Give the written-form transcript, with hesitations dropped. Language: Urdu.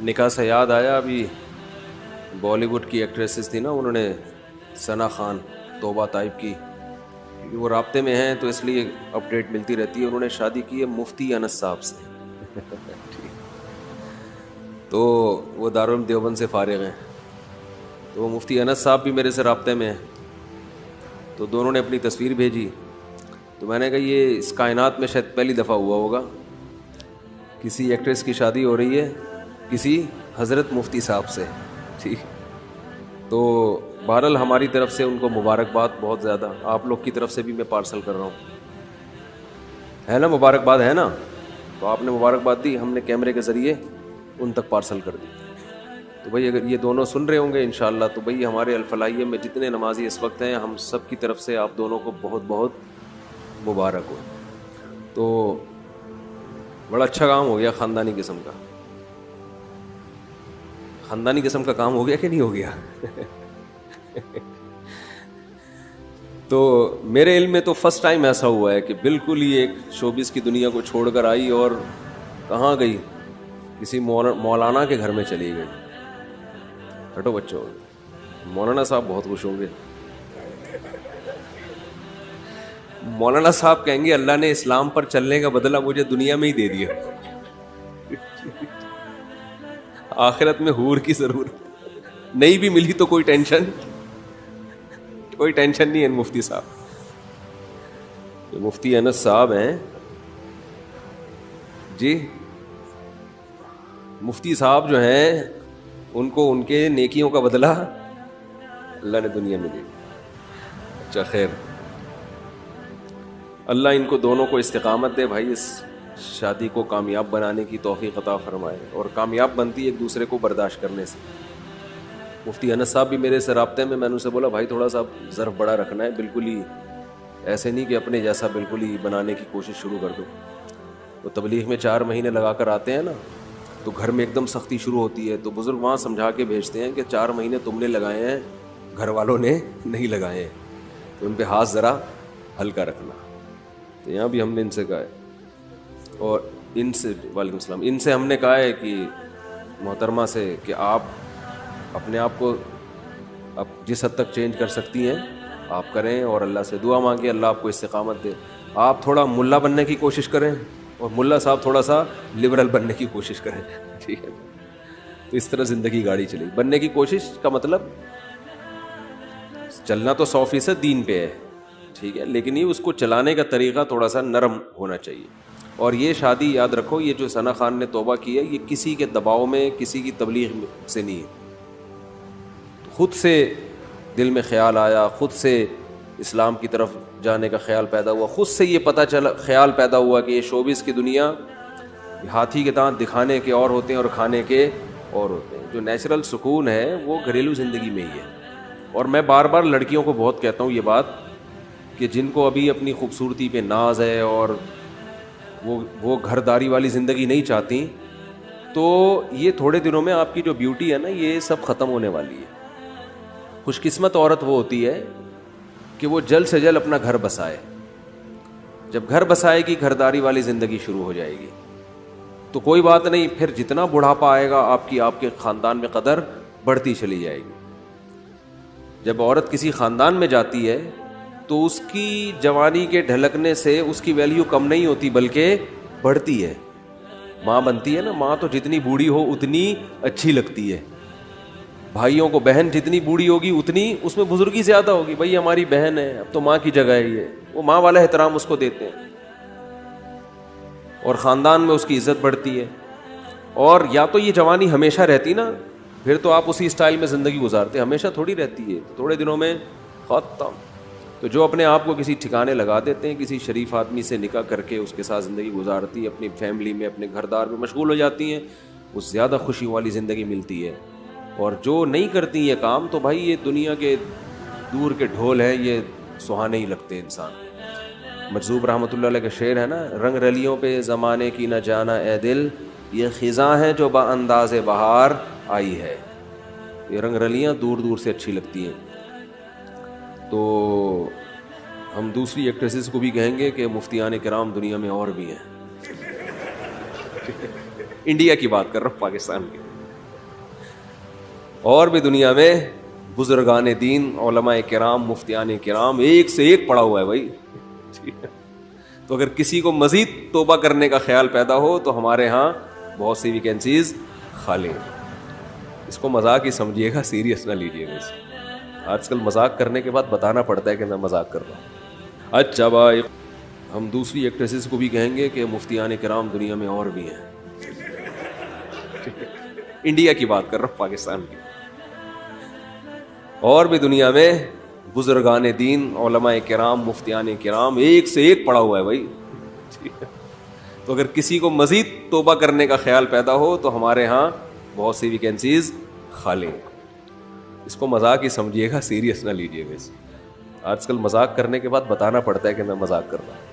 نکاح سے یاد آیا، ابھی بالی ووڈ کی ایکٹریسز تھی نا، انہوں نے ثنا خان، توبہ طائب کی، کیونکہ وہ رابطے میں ہیں تو اس لیے اپڈیٹ ملتی رہتی ہے. انہوں نے شادی کی ہے مفتی انس صاحب سے. تو وہ دارالعلوم دیوبند سے فارغ ہیں، تو وہ مفتی انس صاحب بھی میرے سے رابطے میں ہیں. تو دونوں نے اپنی تصویر بھیجی، تو میں نے کہا یہ اس کائنات میں شاید پہلی دفعہ ہوا ہوگا، کسی ایکٹریس کی شادی ہو رہی ہے کسی حضرت مفتی صاحب سے. ٹھیک، تو بہرحال ہماری طرف سے ان کو مبارکباد بہت زیادہ، آپ لوگ کی طرف سے بھی میں پارسل کر رہا ہوں، ہے نا؟ مبارکباد ہے نا؟ تو آپ نے مبارکباد دی، ہم نے کیمرے کے ذریعے ان تک پارسل کر دی. تو بھائی اگر یہ دونوں سن رہے ہوں گے انشاءاللہ، تو بھائی ہمارے الفلاحیہ میں جتنے نمازی اس وقت ہیں، ہم سب کی طرف سے آپ دونوں کو بہت بہت مبارک ہو. تو بڑا اچھا کام ہو گیا، خاندانی قسم کا. خاندانی قسم کا کام ہو گیا کہ نہیں ہو گیا؟ تو میرے علم میں تو فرسٹ ٹائم ایسا ہوا ہے کہ بالکل ہی ایک شوبز کی دنیا کو چھوڑ کر آئی اور کہاں گئی؟ کسی مولانا کے گھر میں چلی گئی. ہٹو بچوں، مولانا صاحب بہت خوش ہوں گے. مولانا صاحب کہیں گے اللہ نے اسلام پر چلنے کا بدلہ مجھے دنیا میں ہی دے دیا، آخرت میں حور کی ضرورت نہیں بھی ملی تو کوئی ٹینشن نہیں ہے. مفتی صاحب، مفتی انس صاحب ہیں جی، مفتی صاحب جو ہیں ان کو ان کے نیکیوں کا بدلہ اللہ نے دنیا میں دے دیا. اچھا خیر، اللہ ان کو دونوں کو استقامت دے بھائی، اس شادی کو کامیاب بنانے کی توفیق عطا فرمائے، اور کامیاب بنتی ایک دوسرے کو برداشت کرنے سے. مفتی انس صاحب بھی میرے سے رابطے میں، میں نے ان سے بولا بھائی تھوڑا سا ظرف بڑا رکھنا ہے، بالکل ہی ایسے نہیں کہ اپنے جیسا بالکل ہی بنانے کی کوشش شروع کر دو. وہ تبلیغ میں 4 مہینے لگا کر آتے ہیں نا، تو گھر میں ایک دم سختی شروع ہوتی ہے، تو بزرگ وہاں سمجھا کے بھیجتے ہیں کہ 4 مہینے تم نے لگائے ہیں، گھر والوں نے نہیں لگائے ہیں، تو ان پہ ہاتھ ذرا ہلکا رکھنا. تو یہاں بھی ہم نے ان سے کہا ہے، اور ان سے وعلیکم السلام، ان سے ہم نے کہا ہے کہ محترمہ سے کہ آپ اپنے آپ کو اب جس حد تک چینج کر سکتی ہیں آپ کریں، اور اللہ سے دعا مانگیں اللہ آپ کو استقامت دے. آپ تھوڑا ملا بننے کی کوشش کریں، اور ملا صاحب تھوڑا سا لبرل بننے کی کوشش کریں. ٹھیک ہے، تو اس طرح زندگی گاڑی چلے گی. بننے کی کوشش کا مطلب چلنا تو 100% دین پہ ہے، ٹھیک ہے، لیکن یہ اس کو چلانے کا طریقہ تھوڑا سا نرم ہونا چاہیے. اور یہ شادی یاد رکھو، یہ جو ثنا خان نے توبہ کی ہے، یہ کسی کے دباؤ میں، کسی کی تبلیغ سے نہیں ہے. خود سے دل میں خیال آیا، خود سے اسلام کی طرف جانے کا خیال پیدا ہوا، خود سے یہ پتہ چلا، خیال پیدا ہوا کہ یہ شوبز کی دنیا ہاتھی کے دانت دکھانے کے اور ہوتے ہیں اور کھانے کے اور ہوتے ہیں. جو نیچرل سکون ہے وہ گھریلو زندگی میں ہی ہے. اور میں بار بار لڑکیوں کو بہت کہتا ہوں یہ بات، کہ جن کو ابھی اپنی خوبصورتی پہ ناز ہے اور وہ گھرداری والی زندگی نہیں چاہتی، تو یہ تھوڑے دنوں میں آپ کی جو بیوٹی ہے نا، یہ سب ختم ہونے والی ہے. خوش قسمت عورت وہ ہوتی ہے کہ وہ جلد سے جلد اپنا گھر بسائے. جب گھر بسائے گی، گھرداری والی زندگی شروع ہو جائے گی، تو کوئی بات نہیں، پھر جتنا بڑھاپا آئے گا آپ کے خاندان میں قدر بڑھتی چلی جائے گی. جب عورت کسی خاندان میں جاتی ہے تو اس کی جوانی کے ڈھلکنے سے اس کی ویلیو کم نہیں ہوتی بلکہ بڑھتی ہے. ماں بنتی ہے نا، ماں تو جتنی بوڑھی ہو اتنی اچھی لگتی ہے. بھائیوں کو بہن جتنی بوڑھی ہوگی اتنی اس میں بزرگی زیادہ ہوگی. بھائی ہماری بہن ہے، اب تو ماں کی جگہ ہے، یہ وہ ماں والا احترام اس کو دیتے ہیں، اور خاندان میں اس کی عزت بڑھتی ہے. اور یا تو یہ جوانی ہمیشہ رہتی نا، پھر تو آپ اسی اسٹائل میں زندگی گزارتے. ہمیشہ تھوڑی رہتی ہے، تھوڑے دنوں میں ختم. تو جو اپنے آپ کو کسی ٹھکانے لگا دیتے ہیں، کسی شریف آدمی سے نکاح کر کے اس کے ساتھ زندگی گزارتی، اپنی فیملی میں، اپنے گھردار میں مشغول ہو جاتی ہیں، وہ زیادہ خوشی والی زندگی ملتی ہے. اور جو نہیں کرتی یہ کام، تو بھائی یہ دنیا کے دور کے ڈھول ہیں، یہ سہانے ہی لگتے انسان. مجذوب رحمۃ اللہ علیہ کا شعر ہے نا، رنگ رلیوں پہ زمانے کی نہ جانا اے دل، یہ خزاں ہے جو با انداز بہار آئی ہے. یہ رنگ رلیاں دور دور سے اچھی لگتی ہیں. تو ہم دوسری ایکٹریسز کو بھی کہیں گے کہ مفتیان کرام دنیا میں اور بھی ہیں. انڈیا کی بات کر رہا ہوں، پاکستان کی. اور بھی دنیا میں بزرگان دین، علماء کرام، مفتیان کرام ایک سے ایک پڑا ہوا ہے بھائی. تو اگر کسی کو مزید توبہ کرنے کا خیال پیدا ہو تو ہمارے ہاں بہت سی ویکینسیز خالی ہیں. اس کو مذاق ہی سمجھیے گا، سیریس نہ لیجیے گا. آج کل مذاق کرنے کے بعد بتانا پڑتا ہے کہ میں مذاق کر رہا ہوں. اچھا بھائی، ہم دوسری ایکٹریسز کو بھی کہیں گے کہ مفتیان کرام دنیا میں اور بھی ہیں. انڈیا کی بات کر رہا ہوں، پاکستان کی. اور بھی دنیا میں بزرگان دین، علماء کرام، مفتیان کرام ایک سے ایک پڑا ہوا ہے بھائی. تو اگر کسی کو مزید توبہ کرنے کا خیال پیدا ہو تو ہمارے ہاں بہت سی ویکینسیز خالی ہیں. اس کو مذاق ہی سمجھیے گا، سیریس نہ لیجیے گا. آج کل مذاق کرنے کے بعد بتانا پڑتا ہے کہ میں مذاق کر رہا ہوں.